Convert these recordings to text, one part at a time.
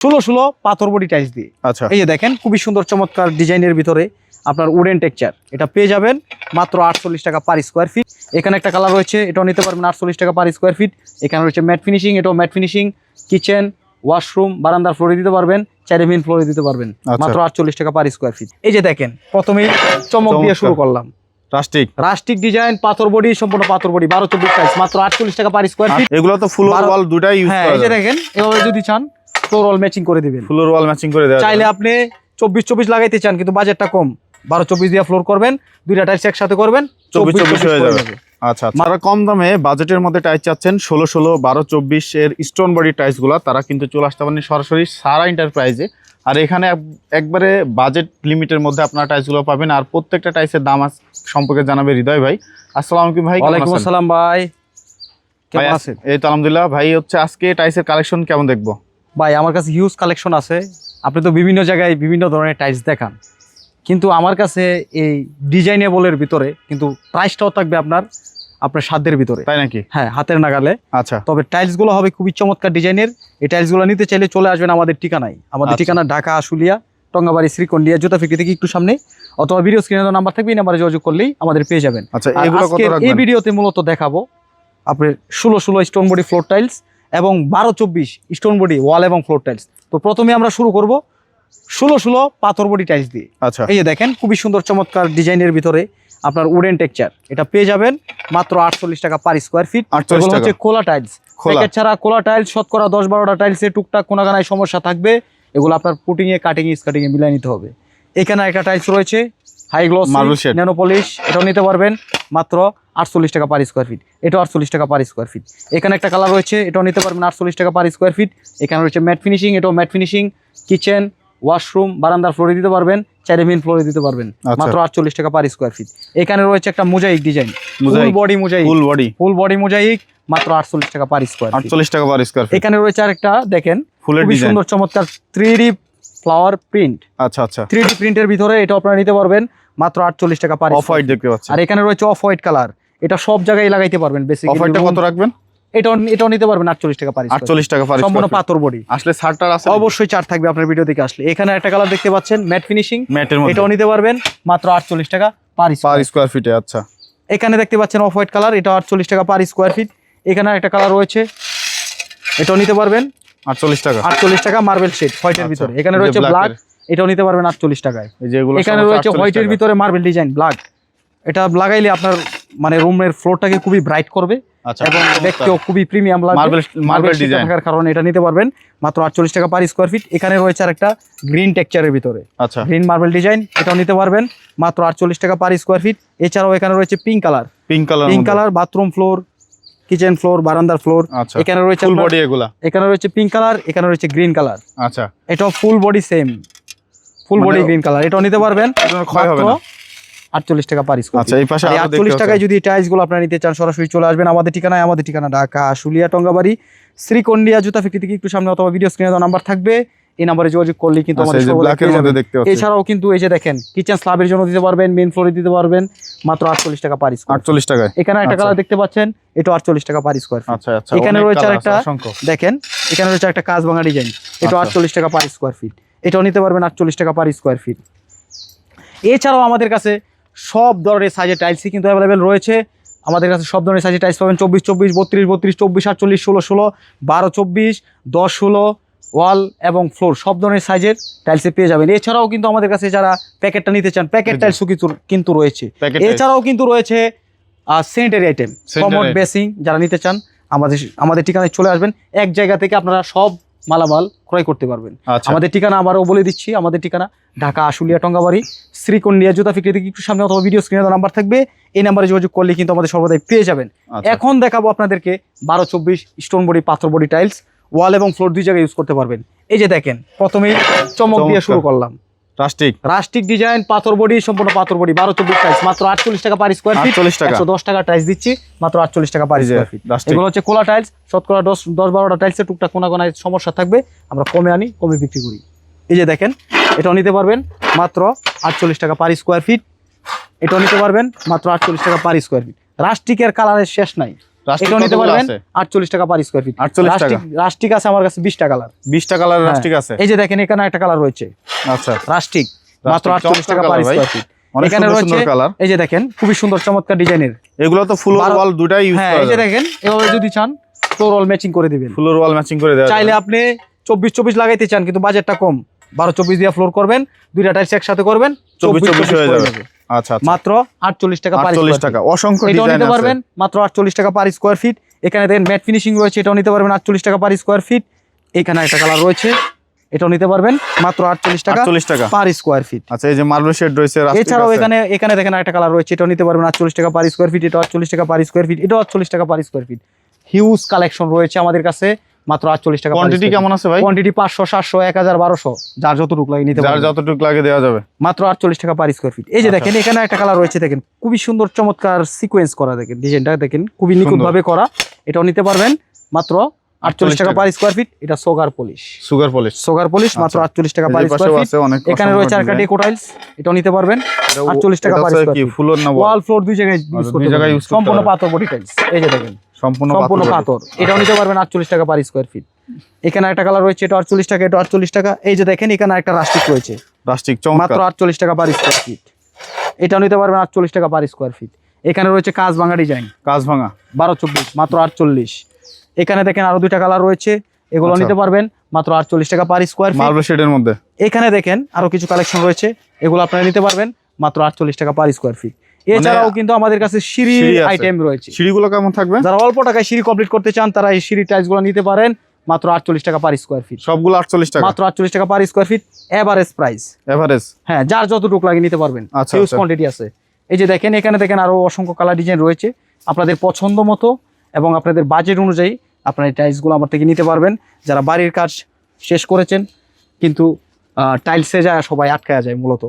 ষোলো পাথর body tiles দিয়ে। আচ্ছা, এই যে দেখেন খুবই সুন্দর চমৎকার ডিজাইনের ভিতরে আপনার উডেন টেক্সচার, এটা পেয়ে যাবেন মাত্র 48 টাকা পার স্কোয়ার ফিট। এখানে একটা কালার রয়েছে, এটাও নিতে পারবেন 48 টাকা পার স্কোয়ার ফিট। এখানে রয়েছে ম্যাট ফিনিশিং, এটাও ম্যাট ফিনিশিং। কিচেন, ওয়াশরুম, বারান্দার ফ্লোরে দিতে পারবেন, চাইলে মেইন ফ্লোরে দিতে পারবেন, মাত্র 48 টাকা পার স্কোয়ার ফিট। এই যে দেখেন প্রথমেই চমক দিয়ে শুরু করলাম, রাস্টিক ডিজাইন পাথর বডি, সম্পূর্ণ পাথর বডি 12-24 সাইজ, মাত্র 48 টাকা পার স্কোয়ার ফিট। এগুলো তো ফুল ওয়াল দুটাই ইউজ করা যায়। এই যে দেখেন এভাবে যদি চান ফ্লোর ওয়াল ম্যাচিং করে দিবেন, ফ্লোর ওয়াল ম্যাচিং করে দেওয়া চাইলে আপনি 24-24 লাগাইতে চান কিন্তু বাজেটটা কম, 12-24 দিয়ে ফ্লোর করবেন, দুইটা টাইলস একসাথে করবেন 24-24 হয়ে যাবে। আচ্ছা, যারা কম দামে বাজেটের মধ্যে টাইলস চাচ্ছেন 16, 12-24 এর স্টোন বডি টাইলস গুলা, তারা কিন্তু চলে আসতে পারেন সরাসরি সারা এন্টারপ্রাইজে। আর এখানে একবারে বাজেট লিমিটের মধ্যে আপনারা টাইলস গুলো পাবেন। আর প্রত্যেকটা টাইলসের দাম সম্পর্কে জানাবে হৃদয় ভাই। আসসালামু আলাইকুম ভাই। ওয়ালাইকুম আসসালাম ভাই, কেমন আছেন? এই তো আলহামদুলিল্লাহ ভাই। আজকে টাইলসের কালেকশন কেমন দেখবো ভাই? আমার কাছে হিউজ কালেকশন আছে। আপনি তো বিভিন্ন জায়গায় বিভিন্ন ধরনের টাইলস দেখান, কিন্তু আমার কাছে এই ডিজাইনেবলের ভিতরে কিন্তু প্রাইসটাও থাকবে আপনার সাধ্যের ভিতরে, তাই নাকি? হ্যাঁ, হাতের নাগালে। আচ্ছা, তবে টাইলসগুলো হবে খুবই চমৎকার ডিজাইনের। এই টাইলসগুলো নিতে চাইলে চলে আসবেন আমাদের ঠিকানায়। আমাদের ঠিকানা ঢাকা আশুলিয়া, টঙ্গাবাড়ি, শ্রীকন্ডিয়া, জুতা ফ্যাক্টরি থেকে একটু সামনে, অথবা ভিডিও স্ক্রিনে নাম্বার থাকবে, এই নাম্বারে যোগাযোগ করলেই আমাদের পেয়ে যাবেন। আচ্ছা, এগুলো কত রাখবেন? এই ভিডিওতে মূলত দেখাবো আপনার 16 স্টোন বডি ফ্লোর টাইলস এবং 12-24 স্টোন বডি ওয়াল এবং ফ্লোর টাইলস। তো প্রথমে আমরা শুরু করব 16 পাথর বডি টাইলস দিয়ে। আচ্ছা, এই যে দেখেন খুবই সুন্দর চমৎকার ডিজাইনের ভিতরে আপনার উডেন টেক্সচার, এটা পেয়ে যাবেন মাত্র 48 টাকা পার স্কোয়ার ফিট। এগুলো হচ্ছে খোলা টাইলস, প্যাকেট ছাড়া খোলা টাইলস। শতকরা 10-12টা টাইলসে টুকটাক কোনাগানায় সমস্যা থাকবে, এগুলো আপনার পুটিং এ, কাটিং এ, স্কাটিং এ মিলাই নিতে হবে। এখানে একটা টাইলস রয়েছে হাই গ্লস ন্যানো পলিশ, এটাও নিতে পারবেন মাত্র 48 টাকা পার স্কোয়ার ফিট। এটাও 48 টাকা পার স্কোয়ার ফিট। এখানে একটা কালার রয়েছে, এটাও নিতে পারবেন 48 টাকা পার স্কোয়ার ফিট। এখানে রয়েছে ম্যাট ফিনিশিং, এটাও ম্যাট ফিনিশিং। কিচেন, ওয়াশরুম, বারান্দার ফ্লোরে দিতে পারবেন, চাইলে মেইন ফ্লোরে দিতে পারবেন, মাত্র 48 টাকা পার স্কোয়ার ফিট। এখানে রয়েছে একটা mosaic design, full body mosaic, মাত্র 48 টাকা পার স্কোয়ার, 48 টাকা পার স্কোয়ার ফিট। এখানে রয়েছে আরেকটা দেখেন খুবই সুন্দর চমৎকার 3D ফ্লাওয়ার প্রিন্ট। আচ্ছা, 3D প্রিন্টের ভিতরে এটা আপনারা নিতে পারবেন মাত্র 48 টাকা পার অফ হোয়াইট দেখতে পাচ্ছেন। আর এখানে রয়েছে অফ হোয়াইট কালার, এটা সব জায়গায় লাগাইতে পারবেন। বেসিক্যালি অফ হোয়াইটটা কত রাখবেন? এটাও নিতে পারবেন 48 টাকা পার, 48 টাকা পার, সম্পূর্ণ পাথর বডি। আসলে ছাড়টার আছে, অবশ্যই ছাড় থাকবে আপনার ভিডিও থেকে আসলে। এখানে একটা কালার দেখতে পাচ্ছেন ম্যাট ফিনিশিং, এটাও নিতে পারবেন মাত্র 48 টাকা পার স্কোয়ার ফিটে। আচ্ছা, এখানে দেখতে পাচ্ছেন অফ হোয়াইট কালার, এটা 48 টাকা পার স্কোয়ার ফিট। এখানে একটা কালার রয়েছে, এটাও নিতে পারবেন 48 টাকা মার্বেল শেড হোয়াইটের ভিতরে। এখানে রয়েছে ব্ল্যাক, এটাও নিতে পারবেন 48 টাকায়। এখানে রয়েছে হোয়াইটের ভিতরে মার্বেল ডিজাইন ব্ল্যাক, এটা লাগাইলে আপনার মানে রুমের ফ্লোরটাকে খুবই ব্রাইট করবে এবং দেখতেও খুবই প্রিমিয়াম লাগবে। মার্বেল ডিজাইন থাকার কারণে এটা নিতে পারবেন মাত্র 48 টাকা পার স্কোয়ার ফিট। এখানে রয়েছে আরেকটা গ্রিন টেক্সচারের ভিতরে, আচ্ছা, গ্রিন মার্বেল ডিজাইন, এটাও নিতে পারবেন মাত্র 48 টাকা পার স্কোয়ার ফিট। এছাড়াও এখানে রয়েছে pink colour bathroom floor, kitchen floor, বারান্দার ফ্লোর। এখানে রয়েছে ফুল বডি, এখানে রয়েছে পিঙ্ক কালার, এখানে রয়েছে গ্রিন কালার। আচ্ছা, এটাও full body same, full body green colour, এটাও নিতে পারবেন মাত্র 48 টাকা পার স্কোয়ার। আচ্ছা, এই পাশে 48 টাকায় যদি টাইলস গুলো আপনারা নিতে চান সরাসরি চলে আসবেন আমাদের ঠিকানায়। আমাদের ঠিকানা ঢাকা আশুলিয়া, টঙ্গাবাড়ি, শ্রীকন্ডিয়া, জুতা ফ্যাক্টরি থেকে একটু সামনে, অথবা ভিডিও স্ক্রিনে দেওয়া নাম্বার থাকবে, এই নাম্বারে যোগাযোগ করলেই কিন্তু আমাদের এছাড়াও কিন্তু এই যে দেখেন কিচেন স্ল্যাবের জন্য দিতে পারবেন, মেইন ফ্লোরে দিতে পারবেন, মাত্র 48 টাকা পার স্কোয়ার, 48 টাকায়। এখানে একটা কালার দেখতে পাচ্ছেন, এটা 48 টাকা পার স্কোয়ার। আচ্ছা, এখানে রয়েছে আরেকটা দেখেন, এখানে রয়েছে একটা কাজ ভাঙা ডিজাইন, এটা 48 টাকা পার স্কোয়ার ফিট। এটাও নিতে পারবেন 48 টাকা পার স্কোয়ার ফিট। এছাড়াও আমাদের কাছে সব ধরনের সাইজের টাইলসই কিন্তু অ্যাভেলেবেল রয়েছে। আমাদের কাছে সব ধরনের সাইজের টাইলস পাবেন, 24-24, 32-32, 24-48, 16-16, 12-24, 10-16 ওয়াল এবং ফ্লোর, সব ধরনের সাইজের টাইলসে পেয়ে যাবেন। এছাড়াও কিন্তু আমাদের কাছে যারা প্যাকেটটা নিতে চান, প্যাকেট টাইলসও কিন্তু রয়েছে। এছাড়াও কিন্তু রয়েছে স্যানিটারি আইটেম, কমোড, বেসিং, যারা নিতে চান আমাদের ঠিকানায় চলে আসবেন। এক জায়গা থেকে আপনারা সব মালামাল ক্রয় করতে পারবেন। আমাদের ঠিকানা আবারও বলে দিচ্ছি, আমাদের ঠিকানা ঢাকা আশুলিয়া, টঙ্গাবাড়ি, শ্রীকন্ডিয়া, জুতা ফ্যাক্টরি থেকে একটু সামনে, অথবা ভিডিও স্ক্রিনে নাম্বার থাকবে, এই নাম্বারে যোগাযোগ করলে কিন্তু আমাদের সর্বদাই পেয়ে যাবেন। এখন দেখাবো আপনাদেরকে 12-24 স্টোন বডি পাথর বডি টাইলস, ওয়াল এবং ফ্লোর দুই জায়গায় ইউজ করতে পারবেন। এই যে দেখেন প্রথমেই চমক দিয়ে শুরু করলাম, রাস্টিক ডিজাইন পাথর বডি, সম্পূর্ণ পাথর বডি 12-24 টাইলস, মাত্র 48 টাকা পার স্কোয়ার ফিট। 110 টাকা টাইলস দিচ্ছি, মাত্র 48 টাকা পার স্কোয়ার ফিট। এগুলো হচ্ছে খোলা টাইলস, শতকরা 10-12টা টাইলসের টুকটাক কোনায় সমস্যা থাকবে, আমরা কমে আনি, কমে বিক্রি করি। এই যে দেখেন এটাও নিতে পারবেন মাত্র 48 টাকা পার স্কোয়ার ফিট। এটাও নিতে পারবেন মাত্র 48 টাকা পার স্কোয়ার ফিট। রাস্টিকের কালারের শেষ নাই, রাস্টিক এটাও নিতে কতগুলো পারবেন আছে? 48 টাকা পার স্কয়ার ফিট। 48 টাকা। রাস্টিক আছে আমার কাছে 20টা কালার। 20টা কালার রাস্টিক আছে। এই যে দেখেন এখানে একটা কালার রয়েছে আচ্ছা, রাস্টিক, মাত্র 48 টাকা পার ভাই। Square feet. অনেক এখানে সুন্দর রয়েছে সুন্দর কালার। এই যে দেখেন খুবই সুন্দর চমৎকার ডিজাইনের। এগুলো তো ফুল ওয়াল দুটাই ইউজ হ্যাঁ করা এই যে যায়। দেখেন এভাবে যদি চান ফ্লোর ওয়াল ম্যাচিং করে দিবেন। ফ্লোর ওয়াল ম্যাচিং করে দেওয়া চাইলে যাবে। আপনি 24 লাগাইতে চান কিন্তু বাজেটটা কম, 12-24 দিয়ে ফ্লোর করবেন, দুইটা টাইলস একসাথে করবেন, 24 হয়ে যাবে। আচ্ছা, মাত্র 48 টাকা পার 48 স্কয়ার টাকা। ফিট। অসংখ্য এটাও ডিজাইন নিতে আছে। পারবেন মাত্র 48 টাকা পার স্কয়ার ফিট। এখানে দেখেন ম্যাট ফিনিশিং রয়েছে, এটাও নিতে পারবেন 48 টাকা পার স্কয়ার ফিট। এখানে একটা কালার রয়েছে, এটাও নিতে পারবেন মাত্র 48 টাকা 48 টাকা পার স্কয়ার ফিট। আচ্ছা, এই যে মার্বেল শেড রয়েছে, রাস্টিক এছাড়াও আছে। এখানে দেখেন একটা কালার রয়েছে, এটাও নিতে পারবেন 48 টাকা পার স্কয়ার ফিট। এটা 48 টাকা পার স্কয়ার ফিট, এটাও 48 টাকা per square feet. Huge collection রয়েছে আমাদের কাছে, মাত্র 48 টাকা। কোয়ান্টিটি কেমন আছে ভাই? কোয়ান্টিটি 500, 700, 1000, 1200 যার যতটুকু লাগে নিতে যার পারবেন, যতটুকু লাগে দেওয়া যাবে। মাত্র 48 টাকা পার স্কয়ার ফিট। এই যে দেখেন এখানে একটা কালার রয়েছে, দেখেন খুবই সুন্দর চমৎকার সিকোয়েন্স করা, দেখেন ডিজাইনটা দেখেন খুবই নিখুঁত ভাবে করা। এটাও নিতে পারবেন মাত্র 48 টাকা পার স্কয়ার ফিট। এটা সুগার পলিশ, সুগার পলিশ মাত্র 48 টাকা পার স্কয়ার ফিট। এখানে রয়েছে একটা ডেকো টাইলস, এটাও নিতে পারবেন 48 টাকা পার স্কয়ার ফিট। ফুলর না ওয়াল ফ্লোর দুই জায়গায় ইউজ করতে পারবেন, সম্পূর্ণ পাথর বডি টাইলস। এই যে দেখেন সম্পূর্ণ পাথর, এটাও নিতে পারবেন 48 টাকা পার স্কয়ার ফিট। এখানে একটা কালার রয়েছে, এটা 48 টাকা, এটা 48 টাকা। এই যে দেখেন এখানে একটা রাস্টিক রয়েছে, রাস্টিক মাত্র 48 টাকা পার স্কয়ার ফিট। এটাও নিতে পারবেন 48 টাকা পার স্কয়ার ফিট। এখানে রয়েছে কাজ ভাঙা ডিজাইন, কাজ ভাঙা 12-24 মাত্র 48। এখানে দেখেন আরো দুইটা কালার রয়েছে, এগুলো নিতে পারবেন মাত্র 48 টাকা পার স্কয়ার ফিট। মার্বেল শেডের মধ্যে এখানে দেখেন আরো কিছু কালেকশন রয়েছে, এগুলো আপনারা নিতে পারবেন মাত্র 48 টাকা পার স্কয়ার ফিট। এছাড়াও কিন্তু আমাদের কাছে সিঁড়ি আইটেম রয়েছে। সিঁড়িগুলো কেমন থাকবে? যারা অল্প টাকায় সিঁড়ি কমপ্লিট করতে চান তারা এই সিঁড়ি টাইলসগুলো নিতে পারেন মাত্র 48 টাকা পার স্কয়ার ফিট। সবগুলো 48 টাকা, মাত্র 48 টাকা per square feet, average price. Average, হ্যাঁ যার যতটুকু লাগে নিতে পারবেন, আচ্ছা, হিউজ কোয়ান্টিটি আছে। এই যে দেখেন এখানে দেখেন আরো অসংখ্য কালার ডিজাইন রয়েছে, আপনাদের পছন্দ মতো এবং আপনাদের বাজেট অনুযায়ী আপনারা এই টাইলসগুলো আমার থেকে নিতে পারবেন। যারা বাড়ির কাজ শেষ করেছেন কিন্তু টাইলসে যায় সবাই আটকায়া যায়, মূলত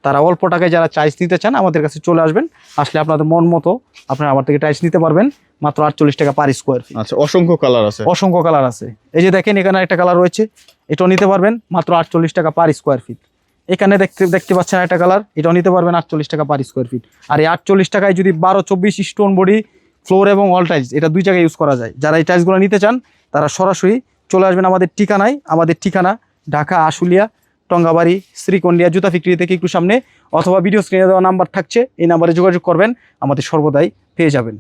তারা অল্প টাকায় যারা টাইলস নিতে চান আমাদের কাছে চলে আসবেন, আসলে আপনাদের মন মতো আপনারা আমার থেকে টাইলস নিতে পারবেন মাত্র 48 টাকা পার স্কয়ার ফিট। আচ্ছা, অসংখ্য কালার আছে, অসংখ্য কালার আছে। এই যে দেখেন এখানে একটা কালার রয়েছে, এটাও নিতে পারবেন মাত্র 48 টাকা পার স্কয়ার ফিট। এখানে দেখতে পাচ্ছেন একটা কালার, এটাও নিতে পারবেন 48 টাকা পার স্কয়ার ফিট। আর এই 48 টাকায় যদি 12-24 স্টোন বডি ফ্লোর এবং অল টাইলস এটা দুই জায়গায় ইউজ করা যায়। যারা এই টাইলসগুলো নিতে চান তারা সরাসরি চলে আসবেন আমাদের ঠিকানায়। আমাদের ঠিকানা ঢাকা আশুলিয়া, টঙ্গাবাড়ি, শ্রীকন্ডিয়া জুতা ফ্যাক্টরি থেকে একটু সামনে, অথবা ভিডিও স্ক্রিনে দেওয়া নাম্বার থাকছে, এই নাম্বারে যোগাযোগ করবেন, আমাদের সর্বদাই পেয়ে যাবেন।